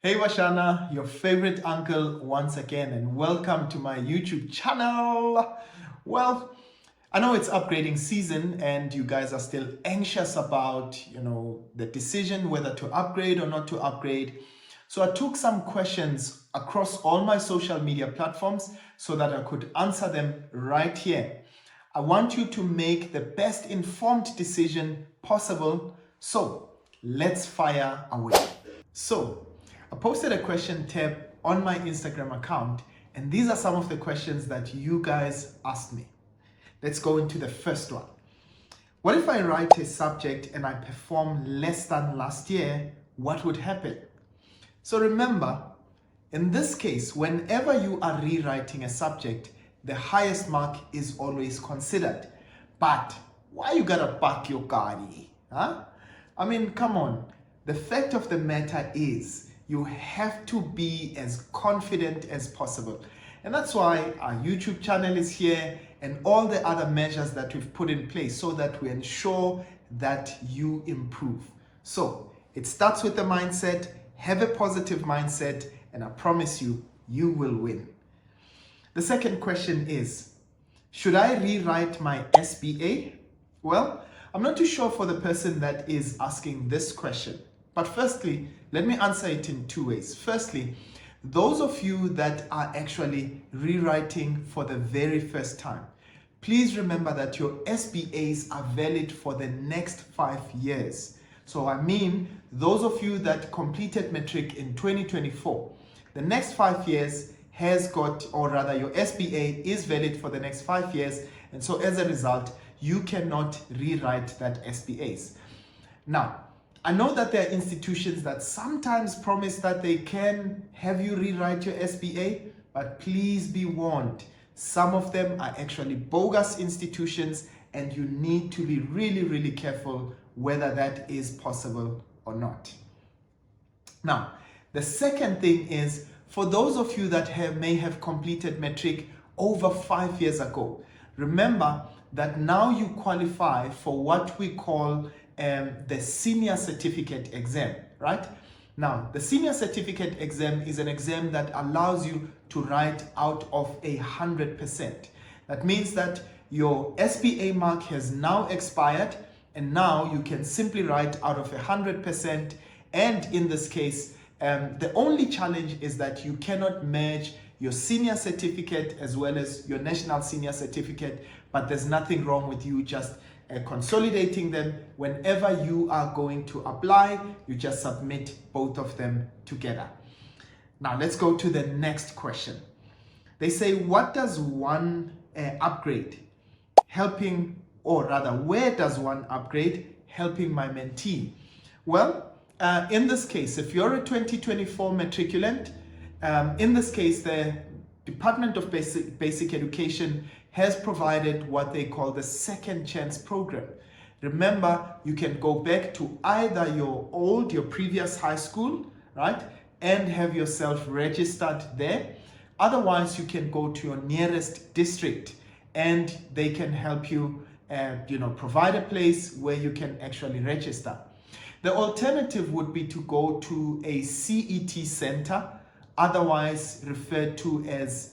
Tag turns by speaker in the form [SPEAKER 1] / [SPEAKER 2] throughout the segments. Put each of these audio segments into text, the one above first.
[SPEAKER 1] Hey Washana, your favorite uncle once again, and welcome to my YouTube channel. Well, I know it's upgrading season and you guys are still anxious about, the decision whether to upgrade or not to upgrade. So I took some questions across all my social media platforms so that I could answer them right here. I want you to make the best informed decision possible. So let's fire away. So I posted a question tab on my Instagram account, and these are some of the questions that you guys asked me. Let's go into the first one. What if I write a subject and I perform less than last year? What would happen? So remember, in this case, whenever you are rewriting a subject, the highest mark is always considered. But why you gotta park your car? Huh? I mean, come on. The fact of the matter is, you have to be as confident as possible. And that's why our YouTube channel is here and all the other measures that we've put in place so that we ensure that you improve. So it starts with the mindset, have a positive mindset, and I promise you, you will win. The second question is, should I rewrite my SBA? Well, I'm not too sure for the person that is asking this question. But firstly, let me answer it in two ways. Firstly, those of you that are actually rewriting for the very first time, please remember that your SBAs are valid for the next 5 years. So I mean, those of you that completed Matric in 2024, the next 5 years has got, or rather your SBA is valid for the next 5 years. And so as a result, you cannot rewrite that SBAs. Now, I know that there are institutions that sometimes promise that they can have you rewrite your SBA, but please be warned. Some of them are actually bogus institutions and you need to be really, really careful whether that is possible or not. Now, the second thing is, for those of you that may have completed Matric over 5 years ago, remember that now you qualify for what we call the senior certificate exam, right? Now, the senior certificate exam is an exam that allows you to write out of 100%. That means that your SBA mark has now expired and now you can simply write out of 100%. And in this case, the only challenge is that you cannot merge your senior certificate as well as your national senior certificate, but there's nothing wrong with you just consolidating them. Whenever you are going to apply, you just submit both of them together. Now let's go to the next question. They say, what does one upgrade helping, or rather, where does one upgrade helping my mentee? Well, in this case, if you're a 2024 matriculant, in this case, the Department of Basic Education has provided what they call the second chance program. Remember, you can go back to either your previous high school, right, and have yourself registered there. Otherwise, you can go to your nearest district and they can help you, provide a place where you can actually register. The alternative would be to go to a CET center, otherwise referred to as,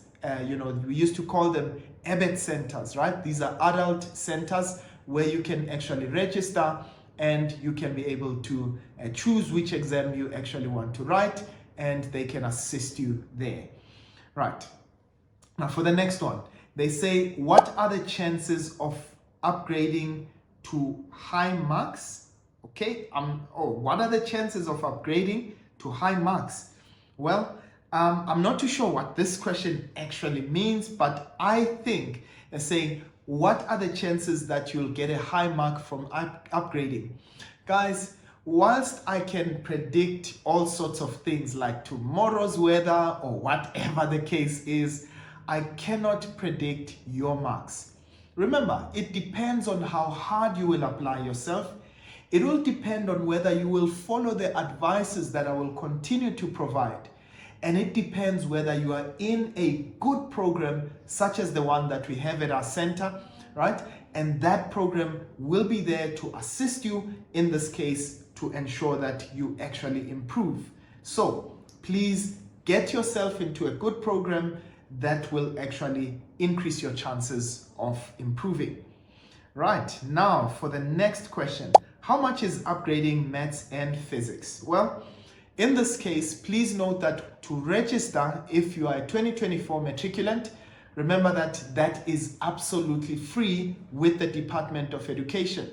[SPEAKER 1] we used to call them ABET centers, right? These are adult centers where you can actually register and you can be able to choose which exam you actually want to write, and they can assist you there. Right. Now for the next one, they say, what are the chances of upgrading to high marks? Okay, what are the chances of upgrading to high marks? Well, I'm not too sure what this question actually means, but I think they're saying, what are the chances that you'll get a high mark from upgrading? Guys, whilst I can predict all sorts of things like tomorrow's weather or whatever the case is, I cannot predict your marks. Remember, it depends on how hard you will apply yourself. It will depend on whether you will follow the advices that I will continue to provide. And it depends whether you are in a good program, such as the one that we have at our center, right? And that program will be there to assist you, in this case, to ensure that you actually improve. So please get yourself into a good program that will actually increase your chances of improving. Right, now for the next question. How much is upgrading maths and physics? Well, in this case, please note that to register, if you are a 2024 matriculant, remember that that is absolutely free with the Department of Education.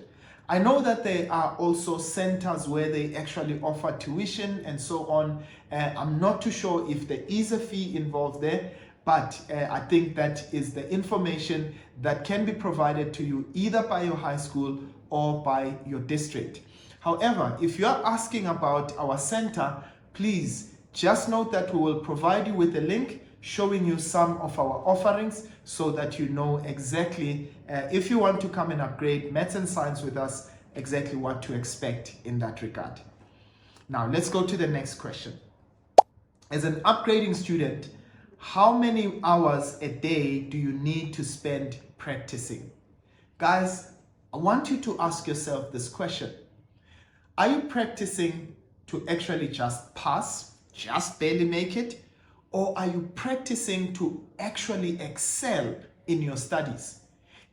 [SPEAKER 1] I know that there are also centers where they actually offer tuition and so on. I'm not too sure if there is a fee involved there, but I think that is the information that can be provided to you either by your high school or by your district. However, if you are asking about our center, please just note that we will provide you with a link showing you some of our offerings so that you know exactly if you want to come and upgrade maths and science with us, exactly what to expect in that regard. Now let's go to the next question. As an upgrading student, how many hours a day do you need to spend practicing? Guys, I want you to ask yourself this question. Are you practicing to actually just pass, just barely make it? Or are you practicing to actually excel in your studies?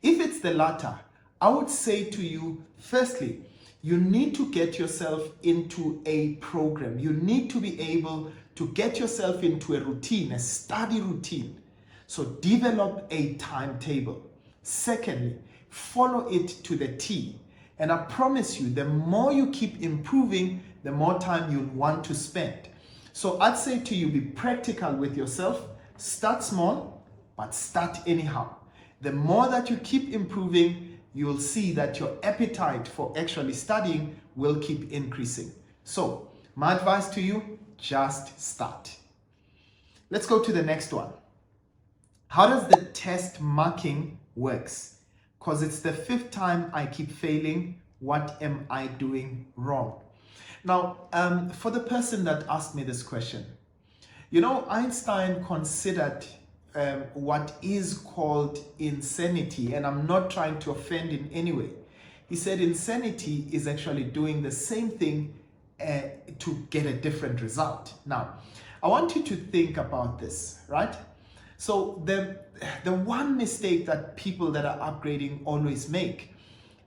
[SPEAKER 1] If it's the latter, I would say to you, firstly, you need to get yourself into a program. You need to be able to get yourself into a routine, a study routine. So develop a timetable. Secondly, follow it to the T. And I promise you, the more you keep improving, the more time you'll want to spend. So I'd say to you, be practical with yourself. Start small, but start anyhow. The more that you keep improving, you'll see that your appetite for actually studying will keep increasing. So my advice to you, just start. Let's go to the next one. How does the test marking works? Because it's the 5th time I keep failing. What am I doing wrong? Now, for the person that asked me this question, you know, Einstein considered what is called insanity, and I'm not trying to offend in any way. He said insanity is actually doing the same thing to get a different result. Now, I want you to think about this, right? So the one mistake that people that are upgrading always make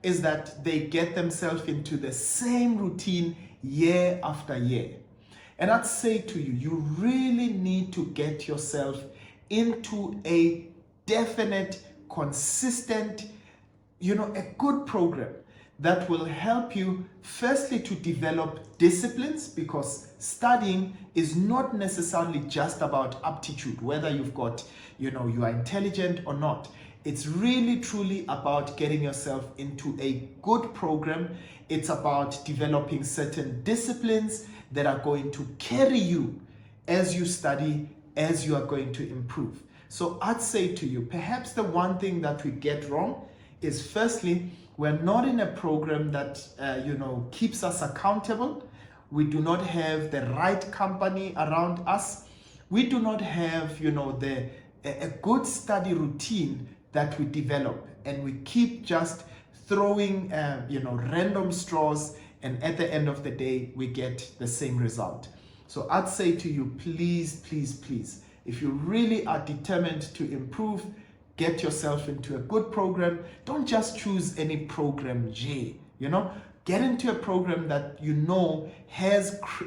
[SPEAKER 1] is that they get themselves into the same routine year after year. And I'd say to you, you really need to get yourself into a definite, consistent, a good program that will help you firstly to develop disciplines, because studying is not necessarily just about aptitude, whether you've got, you are intelligent or not. It's really truly about getting yourself into a good program. It's about developing certain disciplines that are going to carry you as you study, as you are going to improve. So I'd say to you, perhaps the one thing that we get wrong is firstly, we're not in a program that, keeps us accountable. We do not have the right company around us. We do not have, a good study routine that we develop, and we keep just throwing, random straws, and at the end of the day, we get the same result. So I'd say to you, please, please, please, if you really are determined to improve, get yourself into a good program. Don't just choose any program J, get into a program that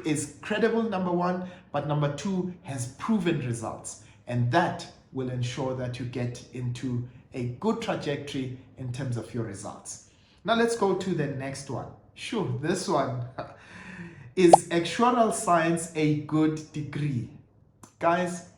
[SPEAKER 1] is credible, number one, but number two, has proven results. And that will ensure that you get into a good trajectory in terms of your results. Now let's go to the next one. Sure, this one. Is actuarial science a good degree? Guys,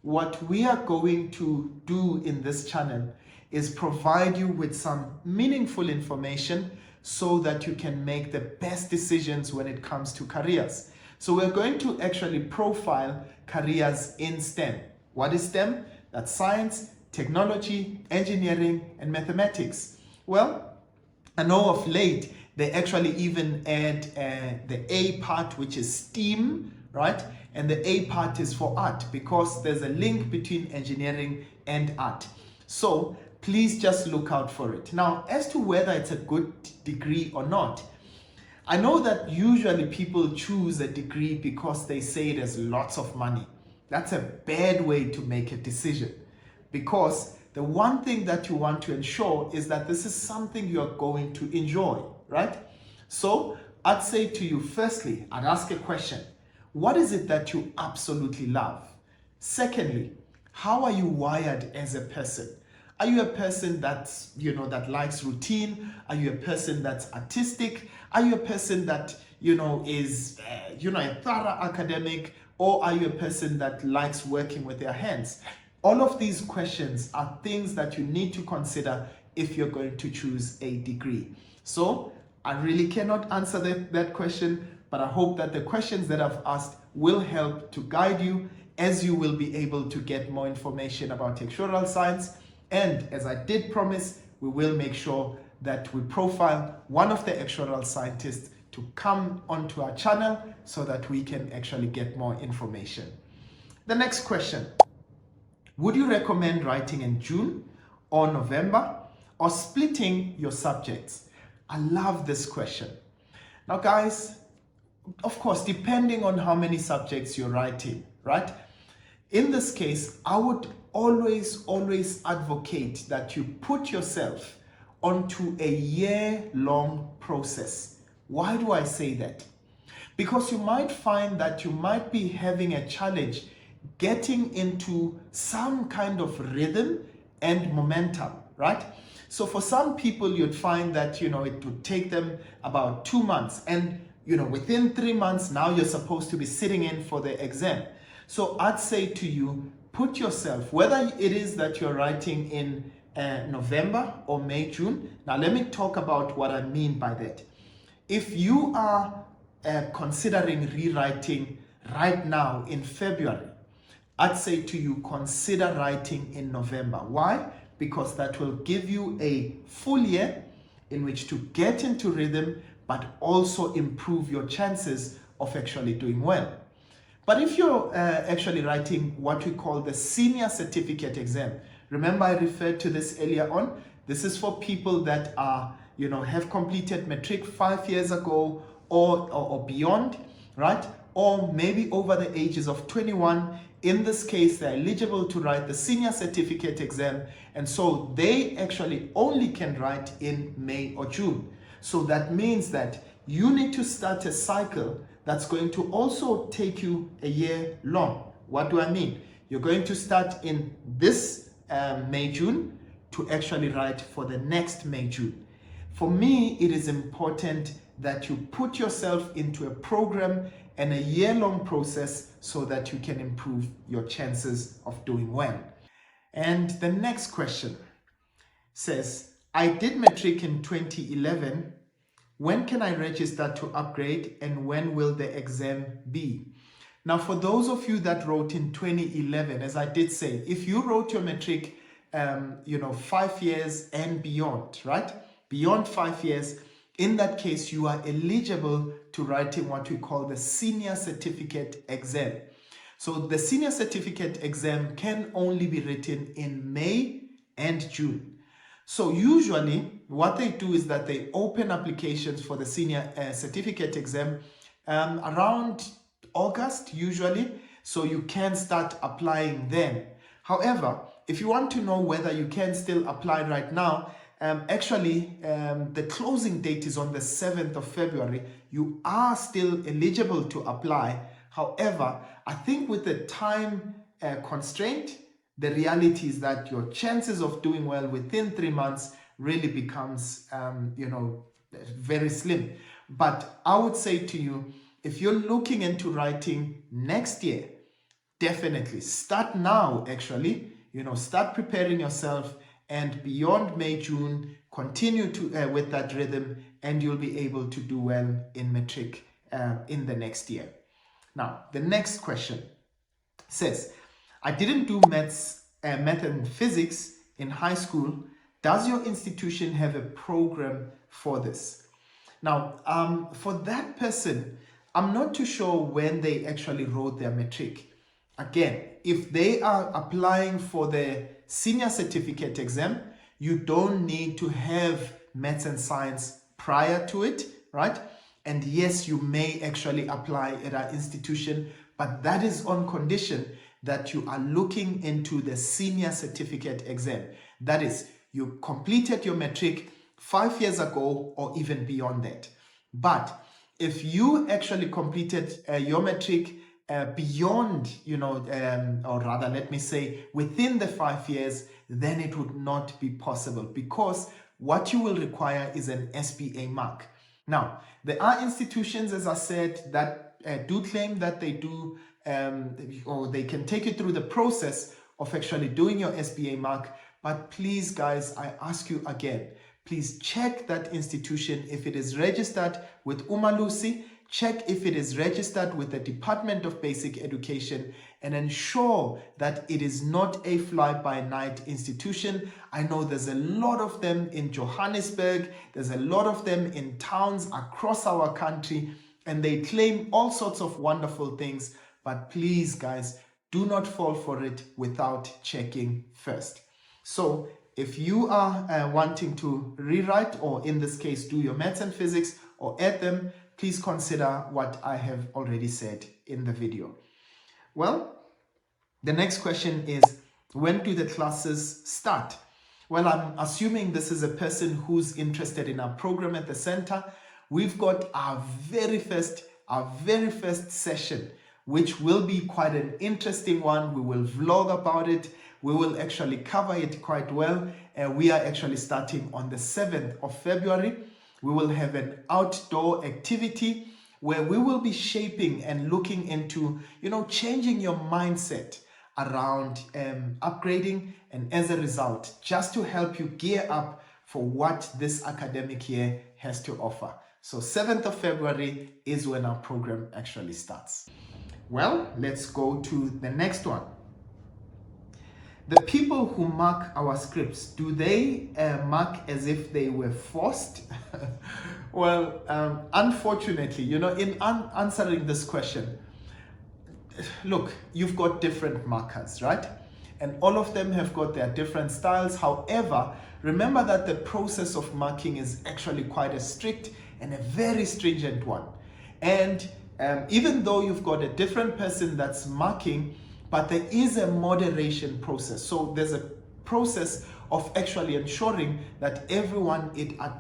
[SPEAKER 1] what we are going to do in this channel is provide you with some meaningful information so that you can make the best decisions when it comes to careers. So we're going to actually profile careers in STEM. What is STEM? That's science, technology, engineering, and mathematics. Well, I know of late, they actually even add the A part, which is STEAM, right? And the A part is for art, because there's a link between engineering and art. So please just look out for it. Now, as to whether it's a good degree or not, I know that usually people choose a degree because they say it has lots of money. That's a bad way to make a decision, because the one thing that you want to ensure is that this is something you're going to enjoy, right? So I'd say to you, firstly, I'd ask a question. What is it that you absolutely love? Secondly, how are you wired as a person? Are you a person that's, that likes routine? Are you a person that's artistic? Are you a person that, is, a thorough academic? Or are you a person that likes working with their hands? All of these questions are things that you need to consider if you're going to choose a degree. So I really cannot answer that question, but I hope that the questions that I've asked will help to guide you, as you will be able to get more information about textural science. And as I did promise, we will make sure that we profile one of the textural scientists to come onto our channel so that we can actually get more information. The next question: would you recommend writing in June or November, or splitting your subjects? I love this question. Now guys, of course, depending on how many subjects you're writing, right? In this case, I would always advocate that you put yourself onto a year-long process. Why do I say that? Because you might find that you might be having a challenge getting into some kind of rhythm and momentum, right? So for some people, you'd find that, it would take them about 2 months, and, within 3 months, now you're supposed to be sitting in for the exam. So I'd say to you, put yourself, whether it is that you're writing in November or May, June. Now let me talk about what I mean by that. If you are considering rewriting right now in February, I'd say to you, consider writing in November. Why? Because that will give you a full year in which to get into rhythm, but also improve your chances of actually doing well. But if you're actually writing what we call the senior certificate exam, remember I referred to this earlier on. This is for people that are, have completed Matric 5 years ago or beyond, right? Or maybe over the ages of 21. In this case, they're eligible to write the senior certificate exam. And so they actually only can write in May or June. So that means that you need to start a cycle that's going to also take you a year long. What do I mean? You're going to start in this May, June to actually write for the next May, June. For me, it is important that you put yourself into a program and a year-long process so that you can improve your chances of doing well. And the next question says, I did Matric in 2011. When can I register to upgrade, and when will the exam be? Now, for those of you that wrote in 2011, as I did say, if you wrote your Matric, 5 years and beyond, right? Beyond 5 years, in that case, you are eligible to writing what we call the senior certificate exam. So the senior certificate exam can only be written in May and June. So usually what they do is that they open applications for the senior certificate exam around August usually, so you can start applying then. However, if you want to know whether you can still apply right now, the closing date is on the 7th of February. You are still eligible to apply. However, I think with the time constraint, the reality is that your chances of doing well within 3 months really becomes, very slim. But I would say to you, if you're looking into writing next year, definitely start now, actually, start preparing yourself, and beyond May, June, continue to with that rhythm, and you'll be able to do well in Matric in the next year. Now, the next question says, I didn't do math and physics in high school. Does your institution have a program for this? Now, for that person, I'm not too sure when they actually wrote their Matric. Again, if they are applying for the senior certificate exam, you don't need to have maths and science prior to it, right? And yes, you may actually apply at our institution, but that is on condition that you are looking into the senior certificate exam. That is, you completed your matric 5 years ago or even beyond that. But if you actually completed your matric beyond, or rather, let me say, within the 5 years, then it would not be possible, because what you will require is an SPA mark. Now, there are institutions, as I said, that do claim that they do, or they can take you through the process of actually doing your SPA mark. But please, guys, I ask you again, please check that institution if it is registered with Mlungisi. Check if it is registered with the Department of Basic Education, and ensure that it is not a fly-by-night institution. I know there's a lot of them in Johannesburg, there's a lot of them in towns across our country, and they claim all sorts of wonderful things. But please, guys, do not fall for it without checking first. So if you are wanting to rewrite, or in this case, do your maths and physics or add them, please consider what I have already said in the video. Well, the next question is, when do the classes start? Well, I'm assuming this is a person who's interested in our program at the center. We've got our very first session, which will be quite an interesting one. We will vlog about it. We will actually cover it quite well. We are actually starting on the 7th of February. We will have an outdoor activity where we will be shaping and looking into, changing your mindset around upgrading, and as a result, just to help you gear up for what this academic year has to offer. So 7th of February is when our program actually starts. Well, let's go to the next one. The people who mark our scripts, do they mark as if they were forced? Well, unfortunately, in answering this question, look, you've got different markers, right? And all of them have got their different styles. However, remember that the process of marking is actually quite a strict and a very stringent one. And even though you've got a different person that's marking, but there is a moderation process. So there's a process of actually ensuring that everyone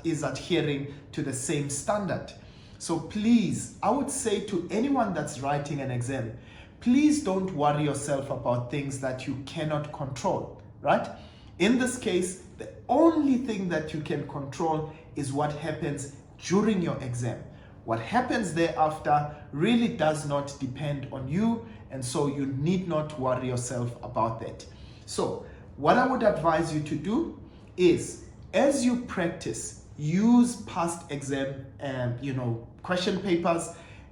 [SPEAKER 1] is adhering to the same standard. So please, I would say to anyone that's writing an exam, please don't worry yourself about things that you cannot control, right? In this case, the only thing that you can control is what happens during your exam. What happens thereafter really does not depend on you, and so you need not worry yourself about that. So what I would advise you to do is, as you practice, use past exam question papers,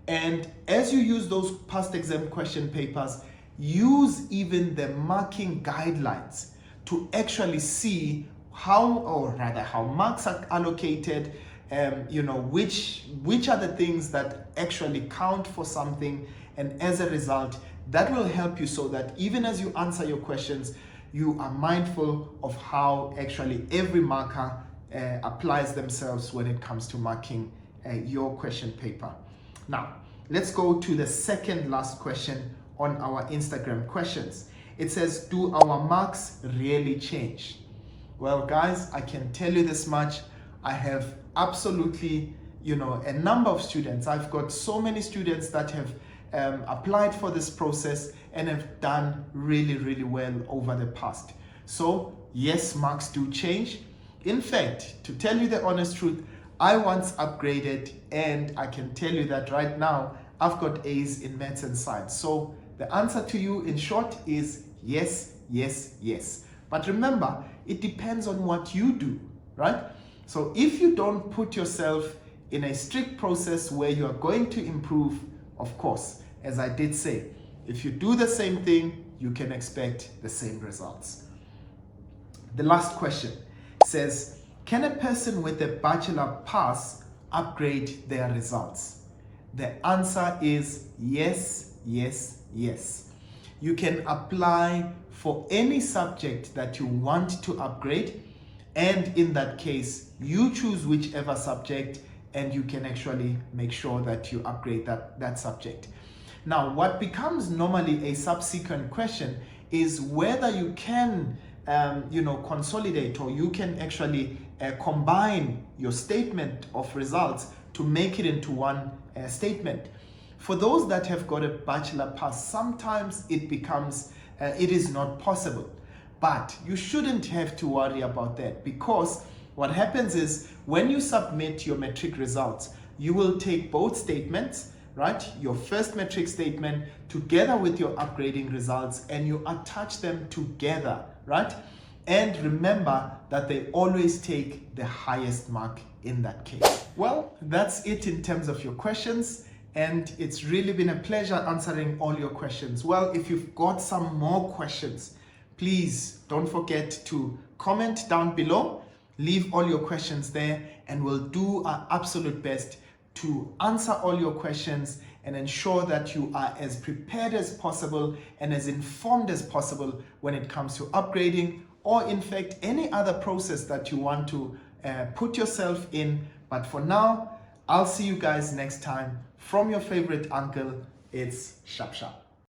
[SPEAKER 1] and as you use those past exam question papers, use even the marking guidelines to actually see how marks are allocated, which are the things that actually count for something, and as a result, that will help you so that even as you answer your questions, you are mindful of how actually every marker applies themselves when it comes to marking your question paper. Now, let's go to the second last question on our Instagram questions. It says, do our marks really change? Well, guys, I can tell you this much. I have absolutely, a number of students. I've got so many students that have applied for this process and have done really, really well over the past. So yes, marks do change. In fact, to tell you the honest truth, I once upgraded, and I can tell you that right now I've got A's in maths and science. So the answer to you in short is yes, yes, yes. But remember, it depends on what you do, right? So if you don't put yourself in a strict process where you are going to improve, of course, as I did say, if you do the same thing, you can expect the same results. The last question says, can a person with a bachelor pass upgrade their results? The answer is yes, yes, yes. You can apply for any subject that you want to upgrade, and in that case, you choose whichever subject and you can actually make sure that you upgrade that subject. Now, what becomes normally a subsequent question is whether you can consolidate, or you can actually combine your statement of results to make it into one statement. For those that have got a bachelor pass, sometimes it is not possible. But you shouldn't have to worry about that, because what happens is when you submit your matric results, you will take both statements, right? Your first matric statement together with your upgrading results, and you attach them together, right? And remember that they always take the highest mark in that case. Well, that's it in terms of your questions, and it's really been a pleasure answering all your questions. Well, if you've got some more questions, please don't forget to comment down below, leave all your questions there, and we'll do our absolute best to answer all your questions and ensure that you are as prepared as possible and as informed as possible when it comes to upgrading, or in fact any other process that you want to put yourself in. But for now, I'll see you guys next time. From your favorite uncle, it's Sharp Sharp.